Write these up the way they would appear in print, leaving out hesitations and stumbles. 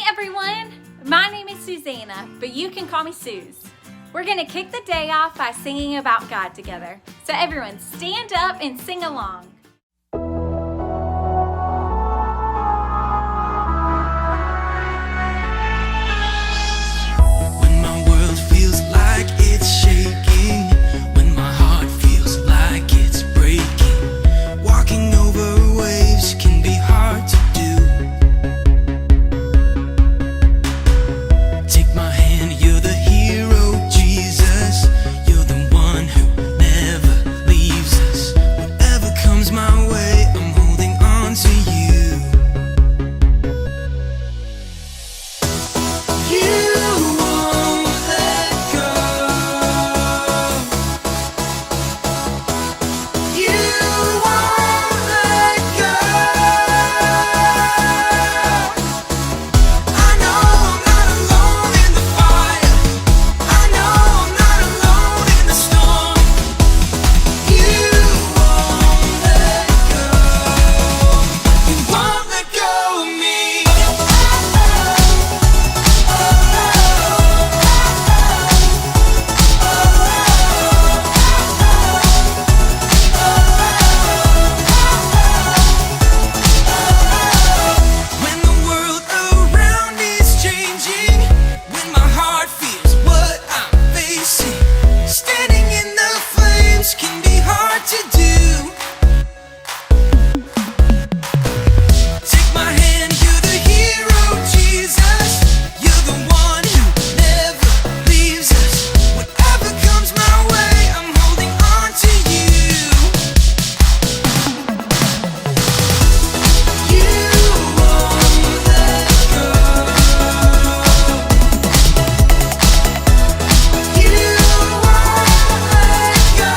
everyone, my name is Susanna, but you can call me Suze. We're gonna kick the day off by singing about God together. So everyone stand up and sing along. When my world feels like it's shaking, when my heart feels like it's breaking, walking over waves can be hard to do. Take my hand, you're the hero, Jesus. You're the one who never leaves us. Whatever comes my way, I'm holding on to you. You won't let go. You won't let go. I know I'm not alone in the fire. I know I'm not alone in the storm. You won't let go. You won't let go of me. When the world around is changing, when my heart feels what I'm facing, standing in the flames can be hard to do. Take my hand, you're the hero, Jesus. You're the one who never leaves us. Whatever comes my way, I'm holding on to you. You won't let go. You won't let go.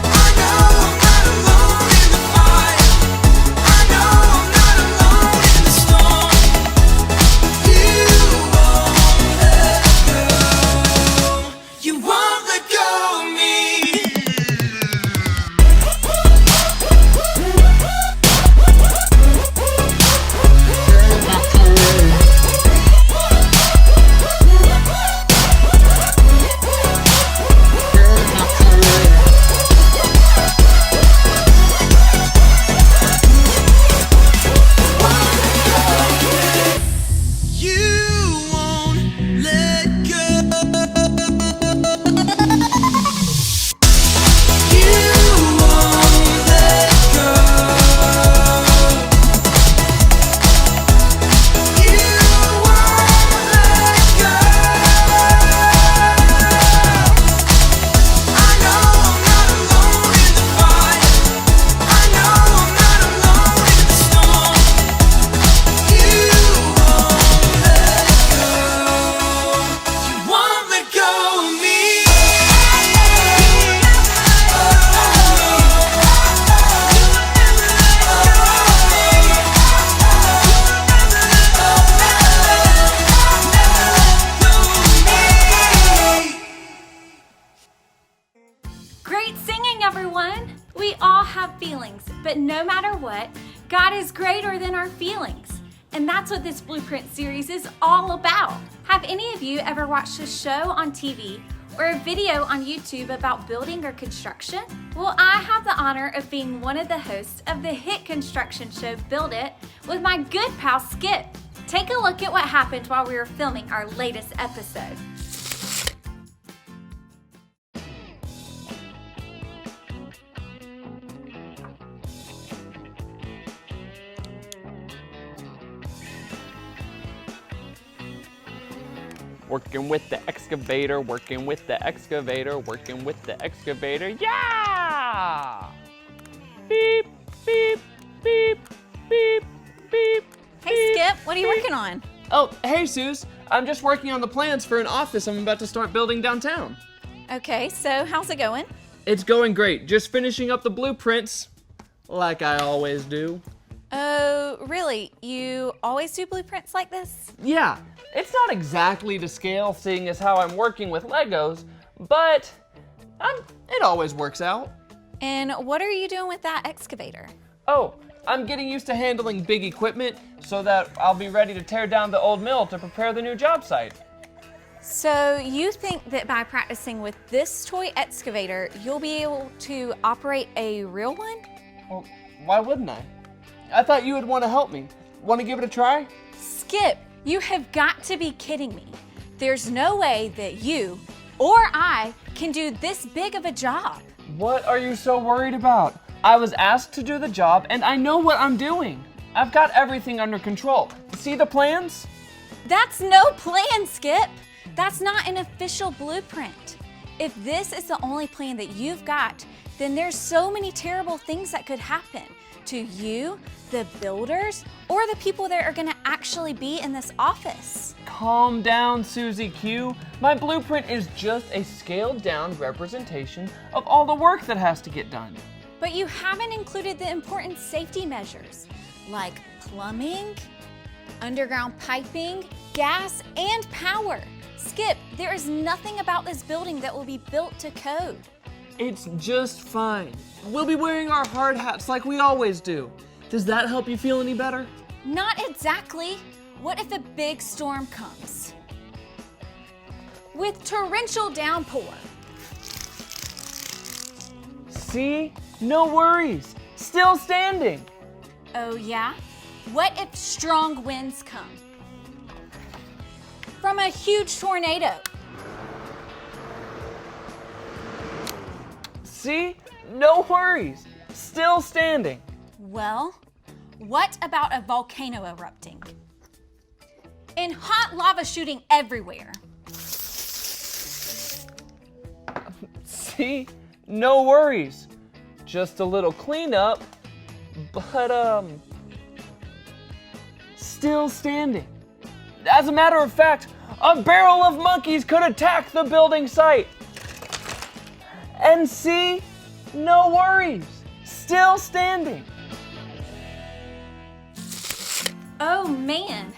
I know I'm not alone in the fire. I know I'm not alone in the storm. You won't let go. You won't let go of me. You won't let go. You won't let go. You won't let go. I know I'm not alone in the fire. I know I'm not alone in the storm. You won't let go. You won't let go of me. Great singing, everyone. We all have feelings, but no matter what, God is greater than our feelings. And that's what this Blueprint series is all about. Have any of you ever watched a show on TV or a video on YouTube about building or construction? Well, I have the honor of being one of the hosts of the hit construction show Build It with my good pal Skip. Take a look at what happened while we were filming our latest episode. Working with the excavator, working with the excavator, working with the excavator. Yeah! Beep, beep, beep, beep, beep. Hey Skip, what are you working on? Oh, hey, Suze. I'm just working on the plans for an office I'm about to start building downtown. Okay, so how's it going? It's going great. Just finishing up the blueprints, like I always do. Oh, really? You always do blueprints like this? Yeah, it's not exactly to scale, seeing as how I'm working with Legos, but it always works out. And what are you doing with that excavator? Oh, I'm getting used to handling big equipment so that I'll be ready to tear down the old mill to prepare the new job site. So you think that by practicing with this toy excavator, you'll be able to operate a real one? Well, why wouldn't I? I thought you would want to help me. Want to give it a try? Skip, you have got to be kidding me. There's no way that you or I can do this big of a job. What are you so worried about? I was asked to do the job and I know what I'm doing. I've got everything under control. See the plans? That's no plan, Skip. That's not an official blueprint. If this is the only plan that you've got, then there's so many terrible things that could happen to you, the builders, or the people that are gonna actually be in this office. Calm down, Susie Q. My blueprint is just a scaled down representation of all the work that has to get done. But you haven't included the important safety measures like plumbing, underground piping, gas, and power. Skip, there is nothing about this building that will be built to code. It's just fine. We'll be wearing our hard hats like we always do. Does that help you feel any better? Not exactly. What if a big storm comes? With torrential downpour. See? No worries. Still standing. Oh yeah? What if strong winds come? From a huge tornado. See? No worries. Still standing. Well, what about a volcano erupting? And hot lava shooting everywhere. See? No worries. Just a little cleanup, but still standing. As a matter of fact, a barrel of monkeys could attack the building site. And see? No worries. Still standing. Oh man,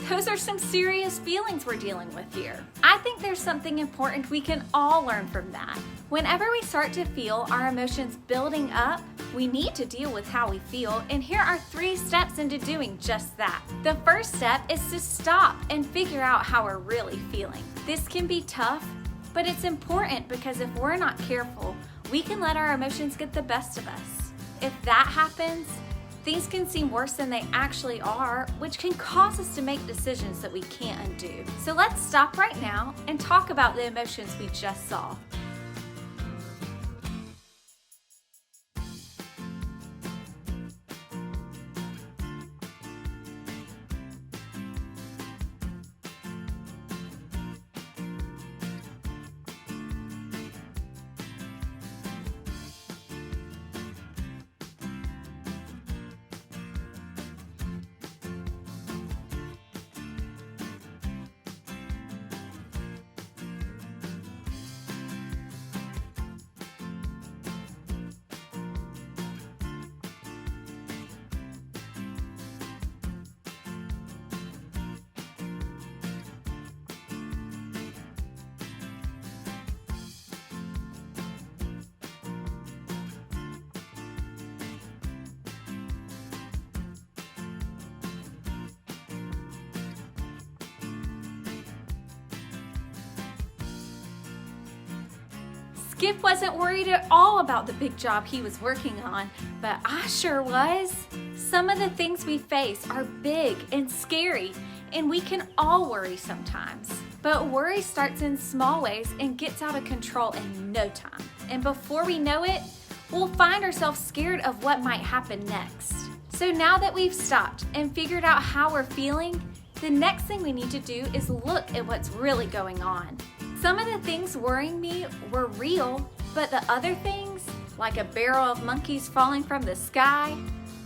those are some serious feelings we're dealing with here. I think there's something important we can all learn from that. Whenever we start to feel our emotions building up, we need to deal with how we feel, and here are 3 steps into doing just that. The first step is to stop and figure out how we're really feeling. This can be tough, but it's important because if we're not careful, we can let our emotions get the best of us. If that happens, things can seem worse than they actually are, which can cause us to make decisions that we can't undo. So let's stop right now and talk about the emotions we just saw. Skip wasn't worried at all about the big job he was working on, but I sure was. Some of the things we face are big and scary, and we can all worry sometimes. But worry starts in small ways and gets out of control in no time. And before we know it, we'll find ourselves scared of what might happen next. So now that we've stopped and figured out how we're feeling, the next thing we need to do is look at what's really going on. Some of the things worrying me were real, but the other things, like a barrel of monkeys falling from the sky,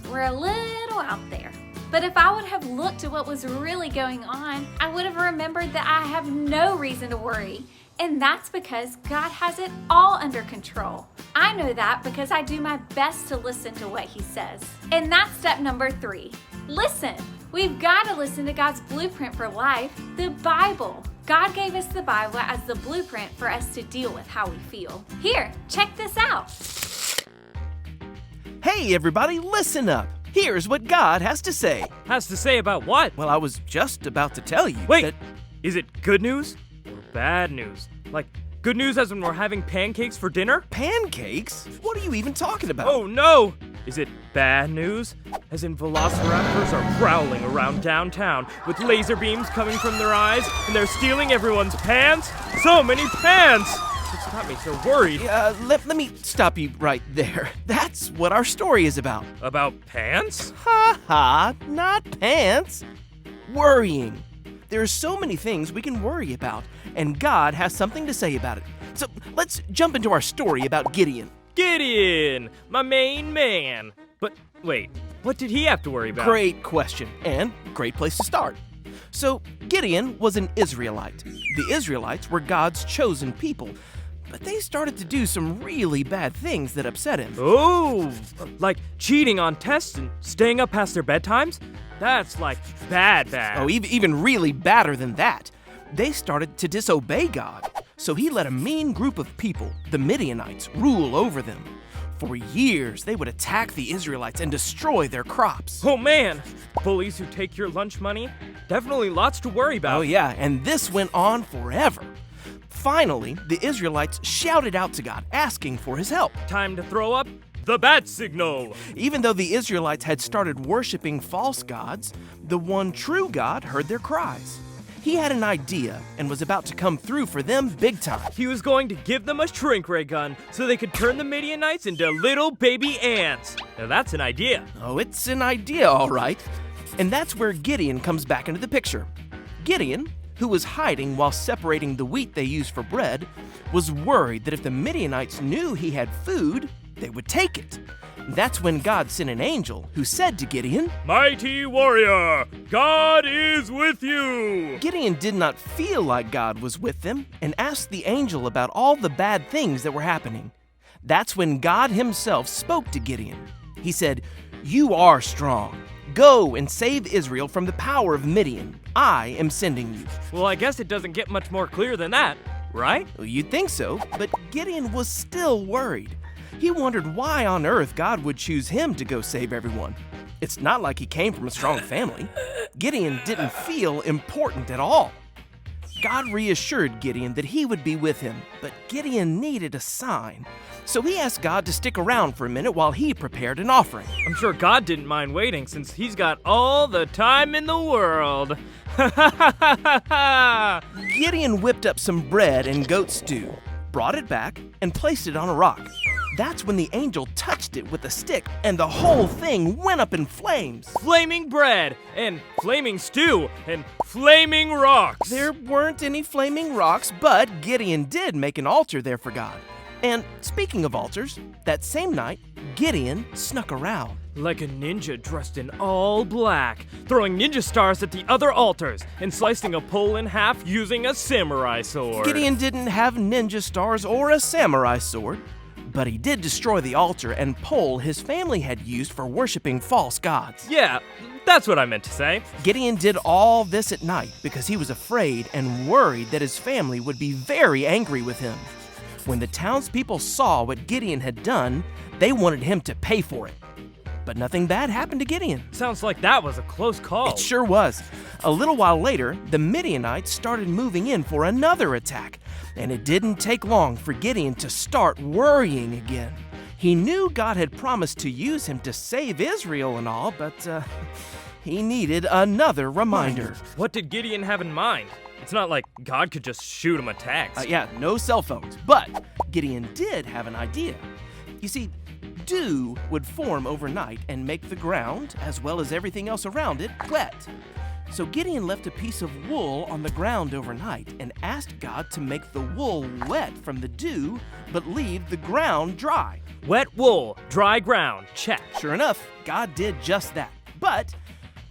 were a little out there. But if I would have looked at what was really going on, I would have remembered that I have no reason to worry. And that's because God has it all under control. I know that because I do my best to listen to what He says. And that's step number 3. Listen. We've got to listen to God's blueprint for life, the Bible. God gave us the Bible as the blueprint for us to deal with how we feel. Here, check this out. Hey everybody, listen up. Here's what God has to say. Has to say about what? Well, I was just about to tell you Wait, that... is it good news or bad news? Like, good news as when we're having pancakes for dinner? Pancakes? What are you even talking about? Oh no! Is it bad news? As in velociraptors are prowling around downtown with laser beams coming from their eyes and they're stealing everyone's pants? So many pants! It's got me so worried. Let me stop you right there. That's what our story is about. About pants? Ha ha, not pants. Worrying. There are so many things we can worry about, and God has something to say about it. So let's jump into our story about Gideon. Gideon! My main man! But wait, what did he have to worry about? Great question, and great place to start. So, Gideon was an Israelite. The Israelites were God's chosen people, but they started to do some really bad things that upset him. Oh, like cheating on tests and staying up past their bedtimes? That's like bad. Oh, even really badder than that. They started to disobey God, so he let a mean group of people, the Midianites, rule over them. For years, they would attack the Israelites and destroy their crops. Oh man, bullies who take your lunch money? Definitely lots to worry about. Oh yeah, and this went on forever. Finally, the Israelites shouted out to God, asking for his help. Time to throw up the bat signal. Even though the Israelites had started worshiping false gods, the one true God heard their cries. He had an idea and was about to come through for them big time. He was going to give them a shrink ray gun so they could turn the Midianites into little baby ants. Now that's an idea. Oh, it's an idea, all right. And that's where Gideon comes back into the picture. Gideon, who was hiding while separating the wheat they used for bread, was worried that if the Midianites knew he had food, they would take it. That's when God sent an angel who said to Gideon, Mighty warrior, God is with you. Gideon did not feel like God was with them and asked the angel about all the bad things that were happening. That's when God himself spoke to Gideon. He said, "You are strong. Go and save Israel from the power of Midian. I am sending you." Well, I guess it doesn't get much more clear than that, right? Well, you'd think so, but Gideon was still worried. He wondered why on earth God would choose him to go save everyone. It's not like he came from a strong family. Gideon didn't feel important at all. God reassured Gideon that he would be with him, but Gideon needed a sign. So he asked God to stick around for a minute while he prepared an offering. I'm sure God didn't mind waiting since he's got all the time in the world. Gideon whipped up some bread and goat stew, brought it back, and placed it on a rock. That's when the angel touched it with a stick, and the whole thing went up in flames. Flaming bread, and flaming stew, and flaming rocks. There weren't any flaming rocks, but Gideon did make an altar there for God. And speaking of altars, that same night, Gideon snuck around. Like a ninja dressed in all black, throwing ninja stars at the other altars, and slicing a pole in half using a samurai sword. Gideon didn't have ninja stars or a samurai sword, but he did destroy the altar and pole his family had used for worshiping false gods. Yeah, that's what I meant to say. Gideon did all this at night because he was afraid and worried that his family would be very angry with him. When the townspeople saw what Gideon had done, they wanted him to pay for it. But nothing bad happened to Gideon. Sounds like that was a close call. It sure was. A little while later, the Midianites started moving in for another attack, and it didn't take long for Gideon to start worrying again. He knew God had promised to use him to save Israel and all, but he needed another reminder. What did Gideon have in mind? It's not like God could just shoot him a text. Yeah, no cell phones, but Gideon did have an idea. You see, dew would form overnight and make the ground, as well as everything else around it, wet. So Gideon left a piece of wool on the ground overnight and asked God to make the wool wet from the dew, but leave the ground dry. Wet wool, dry ground, check. Sure enough, God did just that. But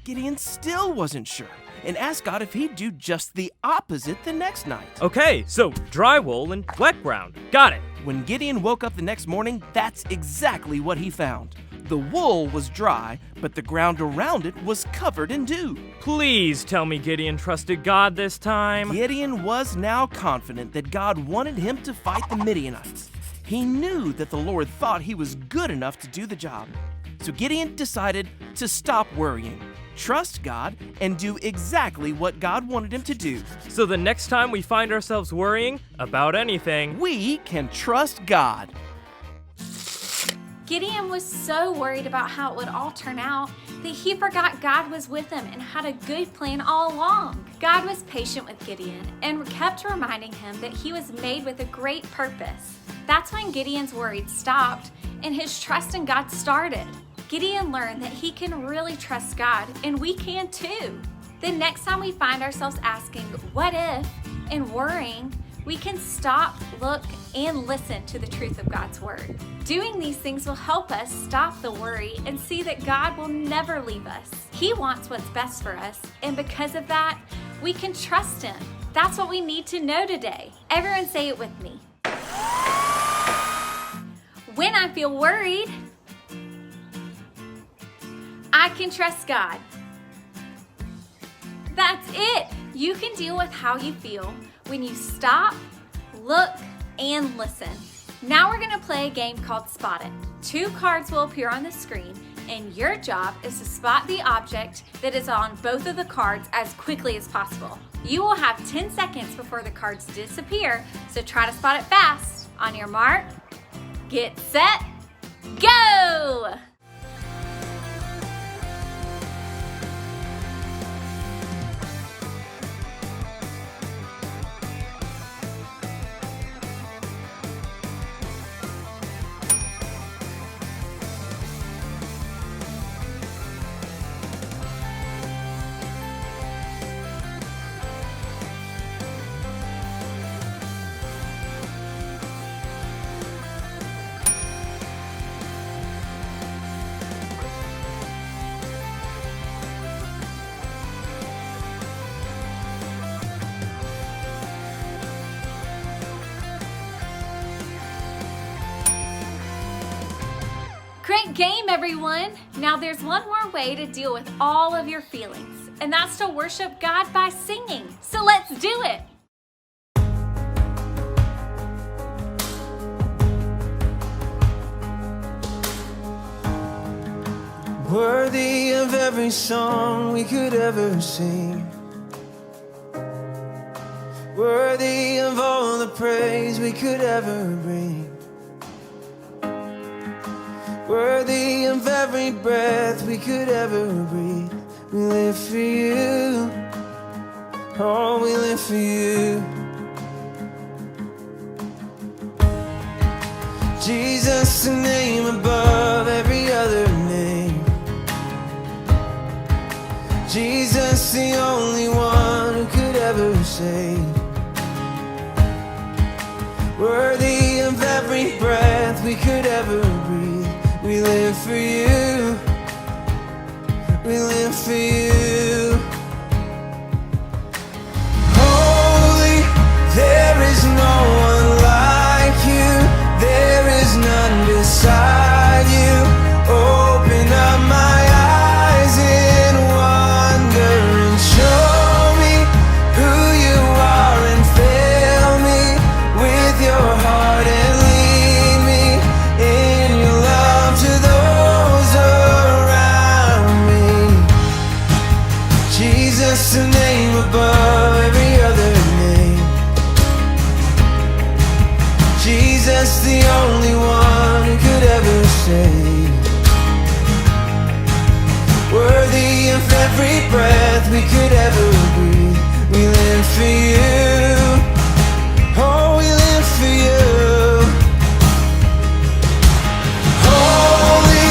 Gideon still wasn't sure and asked God if he'd do just the opposite the next night. Okay, so dry wool and wet ground. Got it. When Gideon woke up the next morning, that's exactly what he found. The wool was dry, but the ground around it was covered in dew. Please tell me Gideon trusted God this time. Gideon was now confident that God wanted him to fight the Midianites. He knew that the Lord thought he was good enough to do the job. So Gideon decided to stop worrying, trust God, and do exactly what God wanted him to do. So the next time we find ourselves worrying about anything, We can trust God. Gideon was so worried about how it would all turn out that he forgot God was with him and had a good plan all along. God was patient with Gideon and kept reminding him that he was made with a great purpose. That's when Gideon's worries stopped and his trust in God started. Gideon learned that he can really trust God, and we can too. The next time we find ourselves asking, what if, and worrying, we can stop, look, and listen to the truth of God's word. Doing these things will help us stop the worry and see that God will never leave us. He wants what's best for us, and because of that, we can trust him. That's what we need to know today. Everyone say it with me. When I feel worried, I can trust God. That's it. You can deal with how you feel when you stop, look, and listen. Now we're gonna play a game called Spot It. 2 cards will appear on the screen, and your job is to spot the object that is on both of the cards as quickly as possible. You will have 10 seconds before the cards disappear, so try to spot it fast. On your mark, get set, go! Great game, everyone! Now there's one more way to deal with all of your feelings, and that's to worship God by singing. So let's do it! Worthy of every song we could ever sing, worthy of all the praise we could ever bring, worthy of every breath we could ever breathe. We live for you, oh, we live for you. Jesus, the name above every other name. Jesus, the only one who could ever save. Worthy of every breath we could ever breathe. We live for you, we live for you. Holy, there is no one like you, there is none beside you. Open up my eyes in wonder and show me who you are, and fill me with your heart and lead me in your love to those around me. Jesus, the name above every other name. Jesus, the only one who could ever save. Worthy of every breath we could ever breathe. We live for you, oh, we live for you. Holy,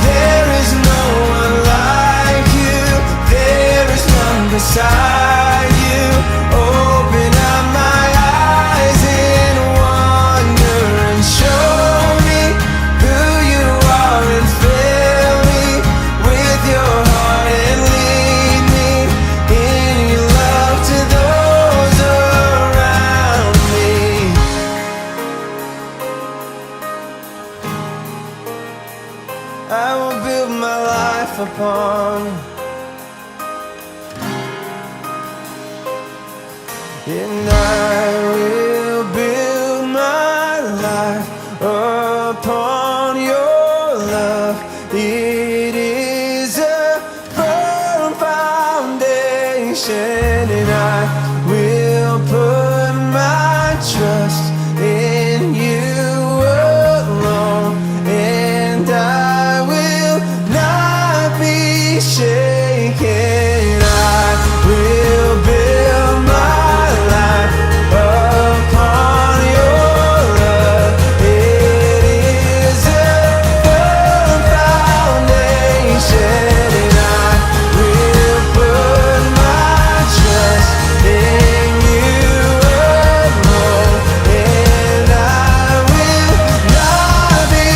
there is no one like you, there is none beside you. Open up my eyes in wonder and show me who you are, and fill me with your heart and lead me in your love to those around me. I will build my life upon, and I will build my life upon your love. and I will put my trust in you alone, and I will not be shaken. I will build my life upon your love. It is a firm foundation, and I will put my trust in you alone, and I will not be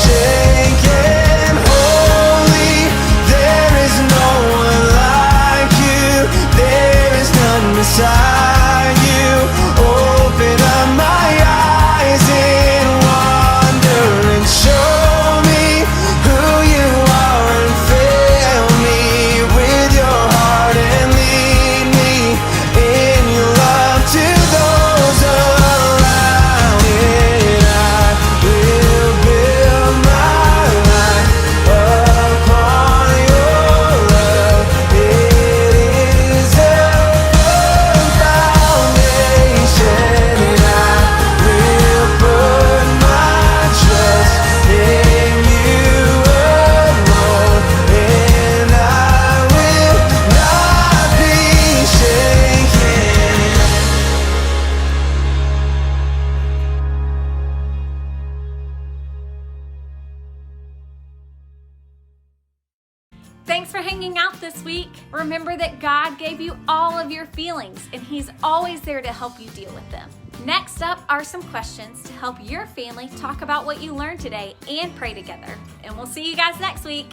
shaken. Holy, there is no one like you. There is none beside you. Open up my eyes in wonder and show me who you are, and fill me with your heart and lead me in your love to those around. And I will build my life upon your love. It is a firm foundation, and I will put my trust in you alone, and I will not be shaken. Thanks for hanging out this week. Remember that God gave you all of your feelings, and He's always there to help you deal with them. Next up are some questions to help your family talk about what you learned today and pray together. And we'll see you guys next week.